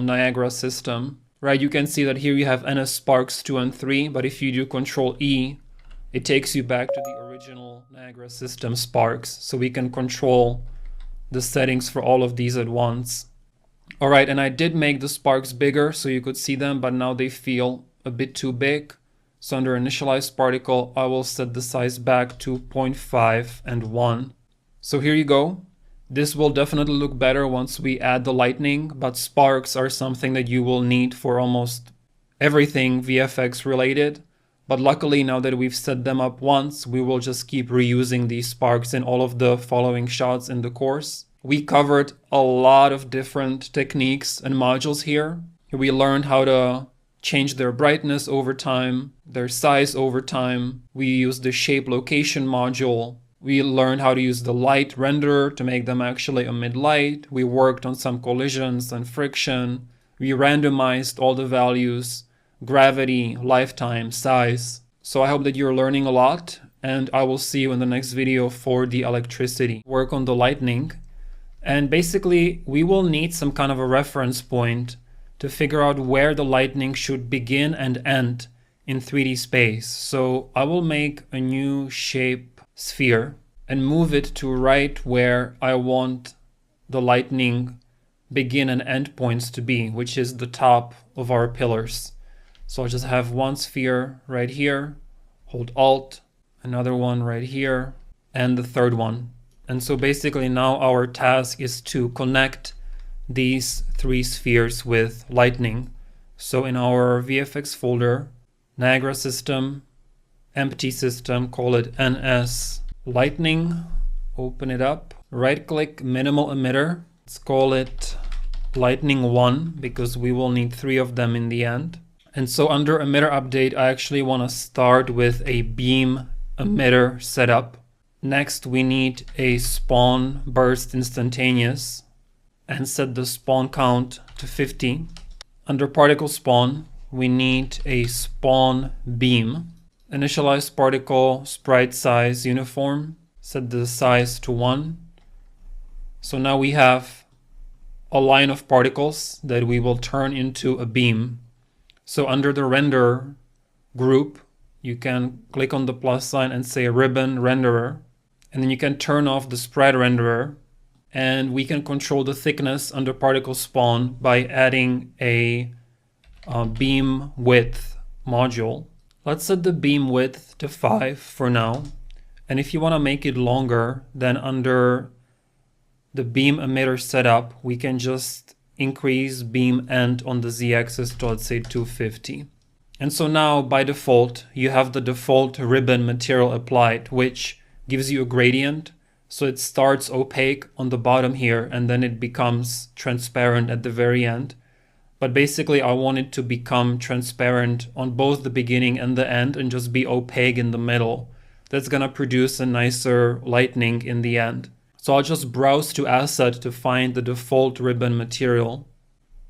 Niagara system, right? You can see that here you have NS Sparks 2 and 3, but if you do Control E, it takes you back to the original Niagara system sparks. So we can control the settings for all of these at once. All right, and I did make the sparks bigger so you could see them, but now they feel a bit too big. So under initialize particle, I will set the size back to 0.5 and 1. So here you go. This will definitely look better once we add the lightning, but sparks are something that you will need for almost everything VFX related. But luckily, now that we've set them up once, we will just keep reusing these sparks in all of the following shots in the course. We covered a lot of different techniques and modules here. We learned how to change their brightness over time, their size over time. We used the shape location module. We learned how to use the light renderer to make them actually emit light. We worked on some collisions and friction. We randomized all the values, gravity, lifetime, size. So I hope that you're learning a lot, and I will see you in the next video for the electricity. Work on the lightning. And basically, we will need some kind of a reference point to figure out where the lightning should begin and end in 3D space. So I will make a new shape sphere and move it to right where I want the lightning begin and end points to be, which is the top of our pillars. So I'll just have one sphere right here, hold Alt, another one right here, and the third one. And so basically now our task is to connect these three spheres with lightning. So in our VFX folder, Niagara system, empty system, call it NS lightning, open it up, right click minimal emitter, let's call it lightning 1 because we will need 3 of them in the end. And so under emitter update, I actually want to start with a beam emitter setup. Next, we need a spawn burst instantaneous and set the spawn count to 50. Under particle spawn, we need a spawn beam. Initialize particle sprite size uniform, set the size to 1. So now we have a line of particles that we will turn into a beam. So under the render group, you can click on the plus sign and say ribbon renderer. And then you can turn off the spread renderer, and we can control the thickness under particle spawn by adding a beam width module. Let's set the beam width to 5 for now. And if you want to make it longer, then under the beam emitter setup, we can just increase beam end on the z-axis to, let's say, 250. And so now by default, you have the default ribbon material applied, which gives you a gradient. So it starts opaque on the bottom here, and then it becomes transparent at the very end. But basically I want it to become transparent on both the beginning and the end and just be opaque in the middle. That's gonna produce a nicer lightning in the end. So I'll just browse to asset to find the default ribbon material,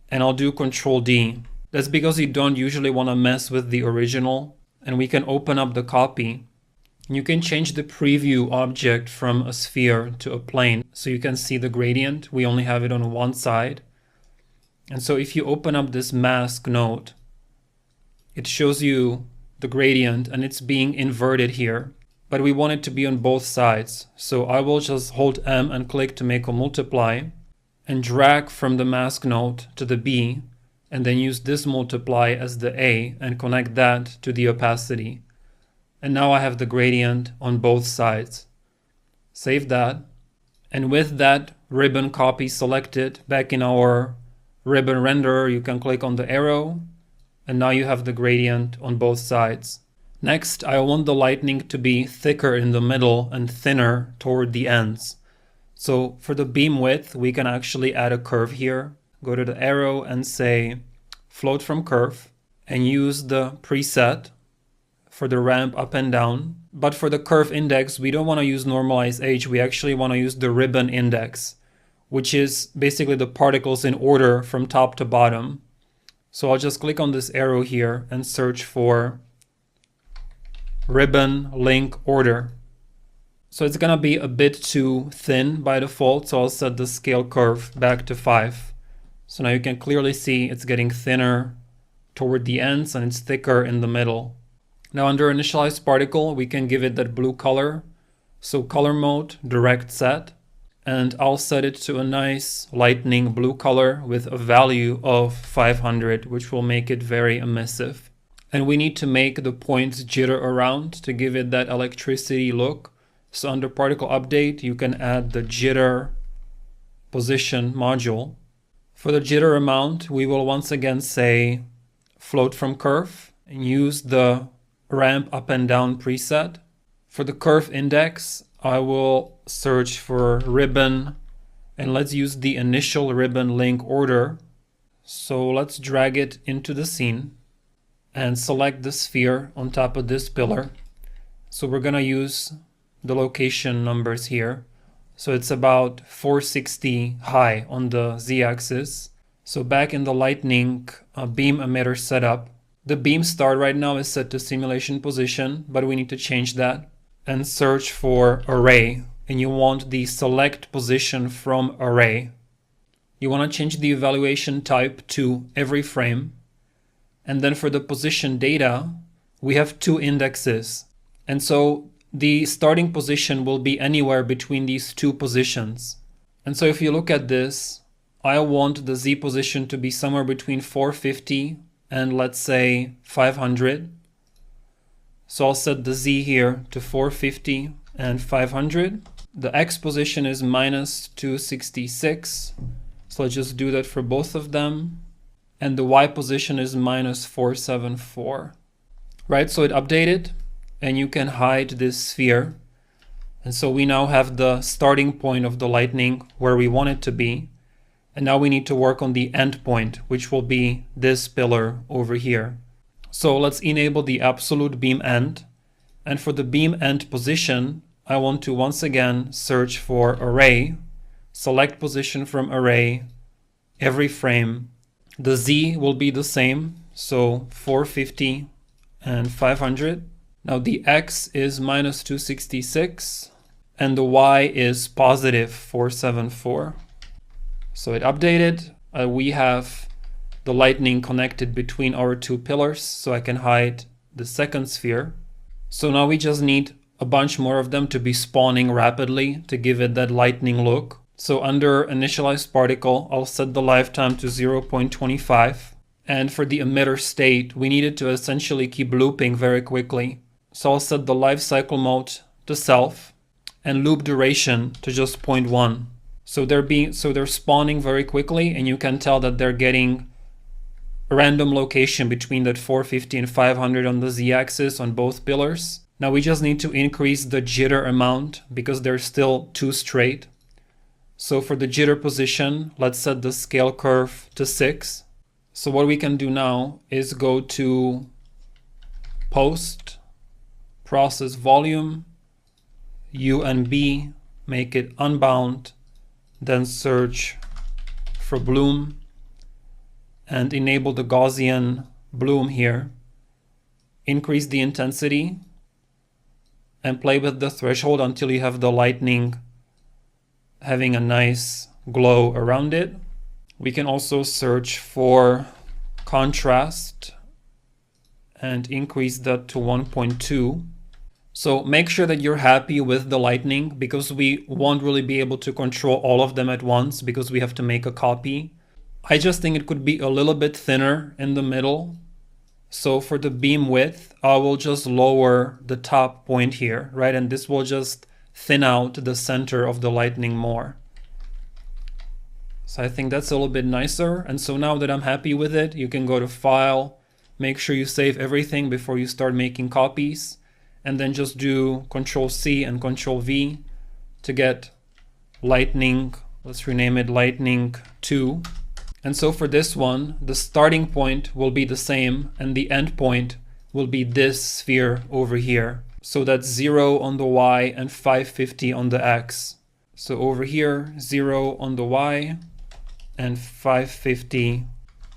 and I'll do Control D. That's because you don't usually want to mess with the original, and we can open up the copy. You can change the preview object from a sphere to a plane, so you can see the gradient. We only have it on one side. And so if you open up this mask node, it shows you the gradient and it's being inverted here, but we want it to be on both sides. So I will just hold M and click to make a multiply and drag from the mask node to the B, and then use this multiply as the A and connect that to the opacity. And now I have the gradient on both sides. Save that. And with that ribbon copy selected back in our ribbon renderer, you can click on the arrow, and now you have the gradient on both sides. Next, I want the lightning to be thicker in the middle and thinner toward the ends. So for the beam width, we can actually add a curve here. Go to the arrow and say float from curve, and use the preset for the ramp up and down. But for the curve index, we don't want to use normalize H. We actually want to use the ribbon index, which is basically the particles in order from top to bottom. So I'll just click on this arrow here and search for ribbon link order. So it's gonna be a bit too thin by default, so I'll set the scale curve back to 5. So now you can clearly see it's getting thinner toward the ends and it's thicker in the middle. Now under initialize particle, we can give it that blue color. So color mode, direct set, and I'll set it to a nice lightning blue color with a value of 500, which will make it very emissive. And we need to make the points jitter around to give it that electricity look. So under particle update, you can add the jitter position module. For the jitter amount, we will once again say float from curve and use the ramp up and down preset. For the curve index, I will search for ribbon and let's use the initial ribbon link order. So let's drag it into the scene and select the sphere on top of this pillar. So we're gonna use the location numbers here. So it's about 460 high on the z-axis. So back in the lightning beam emitter setup, the beam start right now is set to simulation position, but we need to change that and search for array. And you want the select position from array. You want to change the evaluation type to every frame. And then for the position data, we have 2 indexes. And so the starting position will be anywhere between these 2 positions. And so if you look at this, I want the Z position to be somewhere between 450 and let's say 500. So I'll set the Z here to 450 and 500. The X position is minus 266. So let's just do that for both of them. And the Y position is minus 474. Right, so it updated and you can hide this sphere. And so we now have the starting point of the lightning where we want it to be. And now we need to work on the end point, which will be this pillar over here. So let's enable the absolute beam end. And for the beam end position, I want to once again search for array, select position from array, every frame. The Z will be the same, so 450 and 500. Now the X is minus 266 and the Y is positive 474. So it updated. We have the lightning connected between our 2 pillars, so I can hide the second sphere. So now we just need a bunch more of them to be spawning rapidly to give it that lightning look. So under initialize particle, I'll set the lifetime to 0.25. And for the emitter state, we need it to essentially keep looping very quickly. So I'll set the life cycle mode to self and loop duration to just 0.1. So they're spawning very quickly, and you can tell that they're getting a random location between that 450 and 500 on the z-axis on both pillars. Now we just need to increase the jitter amount because they're still too straight. So for the jitter position, let's set the scale curve to 6. So what we can do now is go to post, process volume, U and B, make it unbound, then search for bloom and enable the Gaussian bloom here. Increase the intensity and play with the threshold until you have the lightning having a nice glow around it. We can also search for contrast and increase that to 1.2. So make sure that you're happy with the lightning because we won't really be able to control all of them at once because we have to make a copy. I just think it could be a little bit thinner in the middle. So for the beam width, I will just lower the top point here, right? And this will just thin out the center of the lightning more. So I think that's a little bit nicer. And so now that I'm happy with it, you can go to File, make sure you save everything before you start making copies, and then just do Control-C and Control-V to get lightning. Let's rename it Lightning 2. And so for this one, the starting point will be the same and the end point will be this sphere over here. So that's 0 on the Y and 550 on the X. So over here, 0 on the Y and 550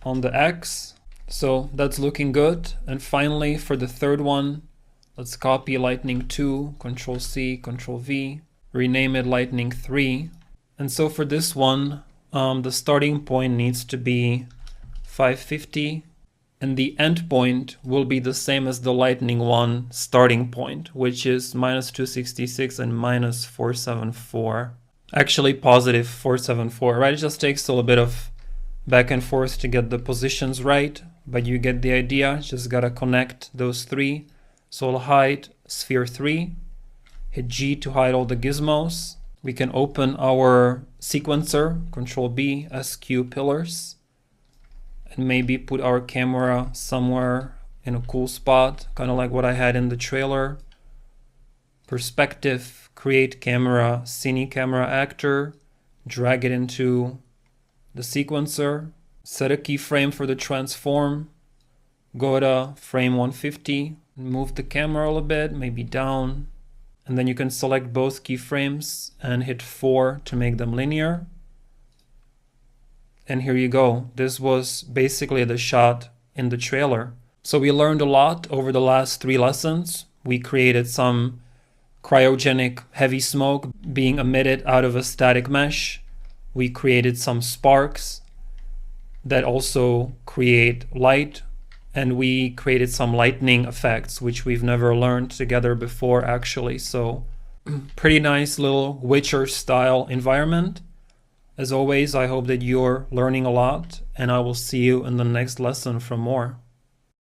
on the X. So that's looking good. And finally, for the third one, let's copy Lightning 2, Control-C, Control-V, rename it Lightning 3. And so for this one, The starting point needs to be 550, and the end point will be the same as the Lightning one starting point, which is minus 266 and minus 474. Actually positive 474, right? It just takes a little bit of back and forth to get the positions right, but you get the idea. Just gotta connect those three. So I'll hide sphere 3, hit G to hide all the gizmos. We can open our sequencer, Control B, SQ pillars, and maybe put our camera somewhere in a cool spot, kind of like what I had in the trailer. Perspective, create camera, cine camera actor, drag it into the sequencer, set a keyframe for the transform, go to frame 150, move the camera a little bit, maybe down, and then you can select both keyframes and hit 4 to make them linear. And here you go. This was basically the shot in the trailer. So we learned a lot over the last 3 lessons. We created some cryogenic heavy smoke being emitted out of a static mesh. We created some sparks that also create light, and we created some lightning effects, which we've never learned together before actually. So pretty nice little Witcher style environment. As always, I hope that you're learning a lot, and I will see you in the next lesson for more.